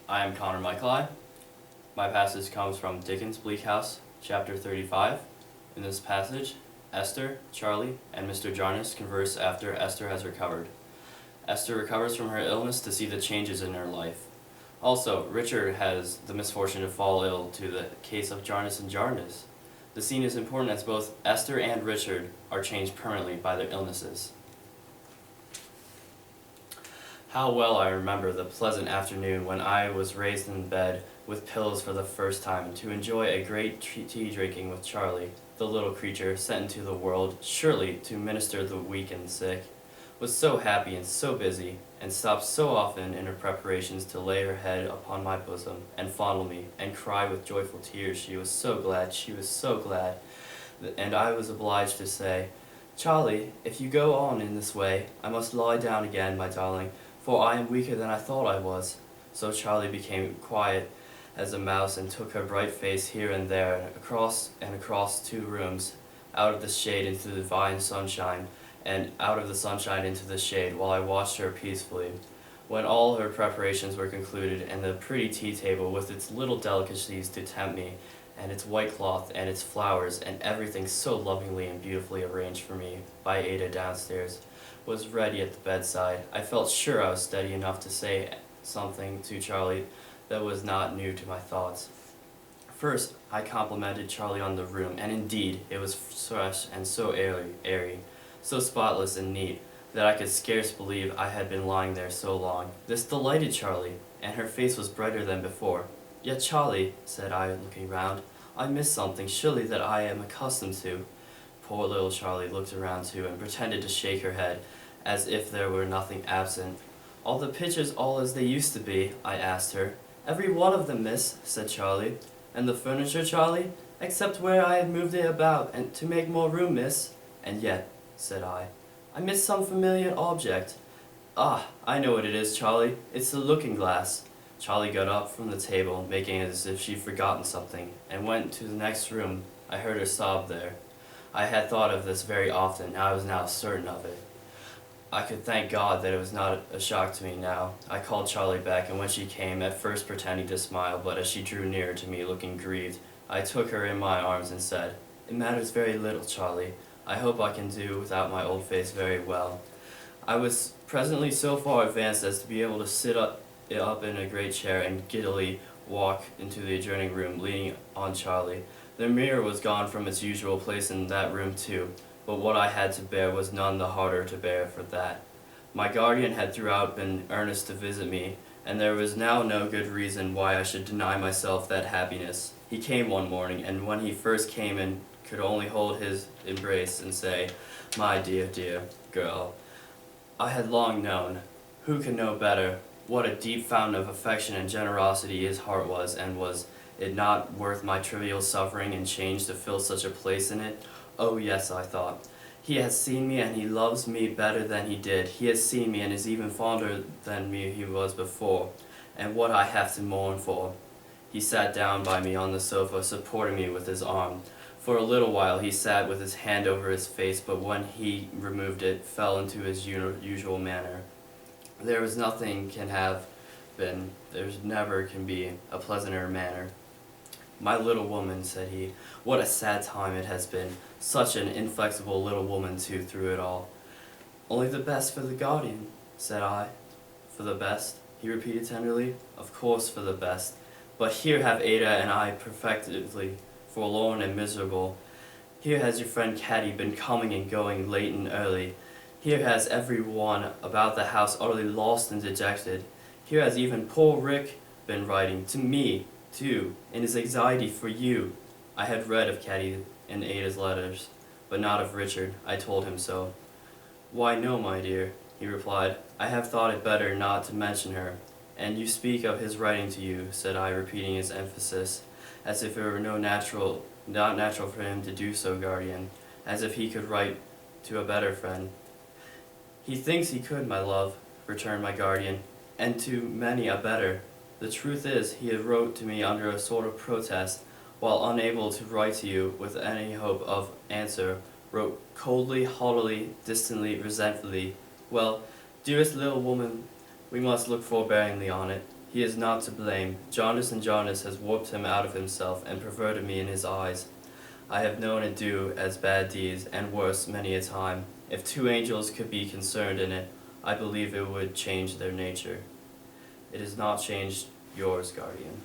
I am Connor Mikolaj. My passage comes from Dickens Bleak House, chapter 35. In this passage, Esther, Charlie, and Mr. Jarness converse after Esther has recovered. Esther recovers from her illness to see the changes in her life. Also, Richard has the misfortune to fall ill to the case of Jarness and Jarness. The scene is important as both Esther and Richard are changed permanently by their illnesses. How well I remember the pleasant afternoon when I was raised in bed with pillows for the first time to enjoy a great tea drinking with Charlie, the little creature sent into the world surely to minister the weak and sick, was so happy and so busy, and stopped so often in her preparations to lay her head upon my bosom, and fondle me, and cry with joyful tears, she was so glad, and I was obliged to say, "Charlie, if you go on in this way, I must lie down again, my darling, for I am weaker than I thought I was." So Charlie became quiet as a mouse and took her bright face here and there, across 2 rooms, out of the shade into the divine sunshine, and out of the sunshine into the shade, while I watched her peacefully. When all her preparations were concluded, and the pretty tea table with its little delicacies to tempt me, and its white cloth, and its flowers, and everything so lovingly and beautifully arranged for me by Ada downstairs, was ready at the bedside, I felt sure I was steady enough to say something to Charlie that was not new to my thoughts. First, I complimented Charlie on the room, and indeed, it was fresh and so airy, so spotless and neat, that I could scarce believe I had been lying there so long. This delighted Charlie, and her face was brighter than before. "Yet, Charlie," said I, looking round, "I miss something surely that I am accustomed to." Poor little Charlie looked around too, and pretended to shake her head, as if there were nothing absent. "All the pictures all as they used to be?" I asked her. "Every one of them, miss," said Charlie. "And the furniture, Charlie?" "Except where I had moved it about, and to make more room, miss." "And yet," said I miss some familiar object." "Ah, I know what it is, Charlie. It's the looking-glass." Charlie got up from the table, making as if she'd forgotten something, and went to the next room. I heard her sob there. I had thought of this very often, and I was now certain of it. I could thank God that it was not a shock to me now. I called Charlie back, and when she came, at first pretending to smile, but as she drew nearer to me looking grieved, I took her in my arms and said, "It matters very little, Charlie. I hope I can do without my old face very well." I was presently so far advanced as to be able to sit up in a great chair and giddily walk into the adjoining room, leaning on Charlie. The mirror was gone from its usual place in that room too, but what I had to bear was none the harder to bear for that. My guardian had throughout been earnest to visit me, and there was now no good reason why I should deny myself that happiness. He came one morning, and when he first came in could only hold his embrace and say, "My dear, dear girl." I had long known, who could know better, what a deep fountain of affection and generosity his heart was, and was it not worth my trivial suffering and change to fill such a place in it? Oh yes, I thought. He has seen me, and he loves me better than he did. He has seen me, and is even fonder than me he was before. And what I have to mourn for. He sat down by me on the sofa, supporting me with his arm. For a little while he sat with his hand over his face, but when he removed it, fell into his usual manner. There was nothing can have been, there never can be, a pleasanter manner. "My little woman," said he, "what a sad time it has been. Such an inflexible little woman, too, through it all." "Only the best for the guardian," said I. "For the best?" he repeated tenderly. "Of course for the best. But here have Ada and I perfectly forlorn and miserable. Here has your friend Caddy been coming and going late and early. Here has every one about the house utterly lost and dejected. Here has even poor Rick been writing to me, too, in his anxiety for you." I had read of Caddy in Ada's letters, but not of Richard. I told him so. "Why, no, my dear," he replied. "I have thought it better not to mention her." "And you speak of his writing to you," said I, repeating his emphasis, "as if it were not natural for him to do so, guardian, as if he could write to a better friend." "He thinks he could, my love," returned my guardian, "and to many a better. The truth is, he had wrote to me under a sort of protest, while unable to write to you with any hope of answer, wrote coldly, haughtily, distantly, resentfully. Well, dearest little woman, we must look forbearingly on it. He is not to blame. Jaundice and jaundice has warped him out of himself and perverted me in his eyes. I have known it do as bad deeds, and worse many a time. If two angels could be concerned in it, I believe it would change their nature. It has not changed yours, guardian.